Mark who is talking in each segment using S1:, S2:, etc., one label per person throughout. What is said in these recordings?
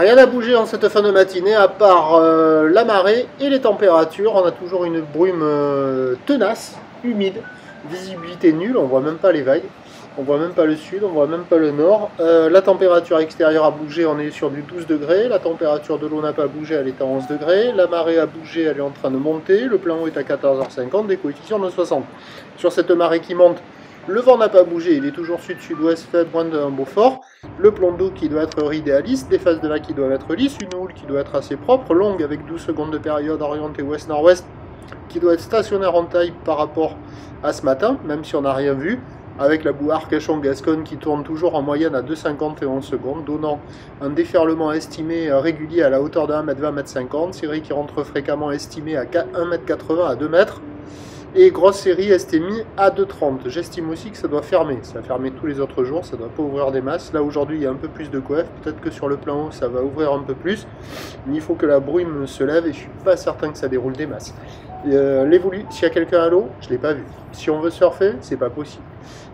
S1: Rien n'a bougé en cette fin de matinée à part la marée et les températures. On a toujours une brume tenace, humide, visibilité nulle, on voit même pas les vagues, on voit même pas le sud, on voit même pas le nord. La température extérieure a bougé, on est sur du 12 degrés, la température de l'eau n'a pas bougé, elle est à 11 degrés, la marée a bougé, elle est en train de monter, le plan eau est à 14h50, des coefficients de 60. Sur cette marée qui monte, le vent n'a pas bougé, il est toujours sud-sud-ouest faible, moins d'un Beaufort. Le plan d'eau qui doit être idéaliste, des phases de vague qui doivent être lisses, une houle qui doit être assez propre, longue avec 12 secondes de période orientée ouest-nord-ouest, qui doit être stationnaire en taille par rapport à ce matin, même si on n'a rien vu, avec la boue Arcachon-Gascogne qui tourne toujours en moyenne à 2,50 et 11 secondes, donnant un déferlement estimé régulier à la hauteur de 1m20, 1m50, série qui rentre fréquemment estimée à 1m80 à 2 mètres, et grosse série estimée à 2,30. J'estime aussi que ça doit fermer. Ça a fermé tous les autres jours, ça ne doit pas ouvrir des masses. Là aujourd'hui il y a un peu plus de coef, peut-être que sur le plan haut ça va ouvrir un peu plus. Mais il faut que la brume se lève et je ne suis pas certain que ça déroule des masses. L'évolution, s'il y a quelqu'un à l'eau, je ne l'ai pas vu. Si on veut surfer, c'est pas possible.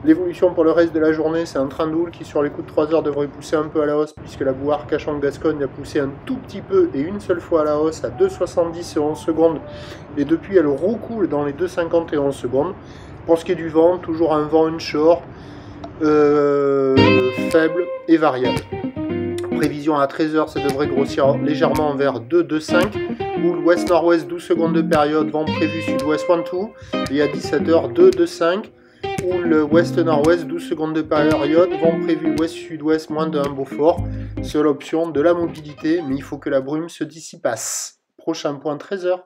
S1: L'évolution pour le reste de la journée, c'est un train de houle qui sur les coups de 3 heures devrait pousser un peu à la hausse puisque la boue Arcachon-Gascogne a poussé un tout petit peu et une seule fois à la hausse à 2,70 et 11 secondes et depuis elle recoule dans les 2,50 et 11 secondes. Pour ce qui est du vent, toujours un vent onshore faible et variable. Prévision à 13h, ça devrait grossir légèrement vers 2,5. Houle ouest-nord-ouest, 12 secondes de période, vent prévu sud-ouest 1-2. Et à 17h, 2,5. Houle ouest-nord-ouest, 12 secondes de période, vent prévu ouest-sud-ouest, moins de 1 Beaufort. Seule option de la mobilité, mais il faut que la brume se dissipasse. Prochain point 13h.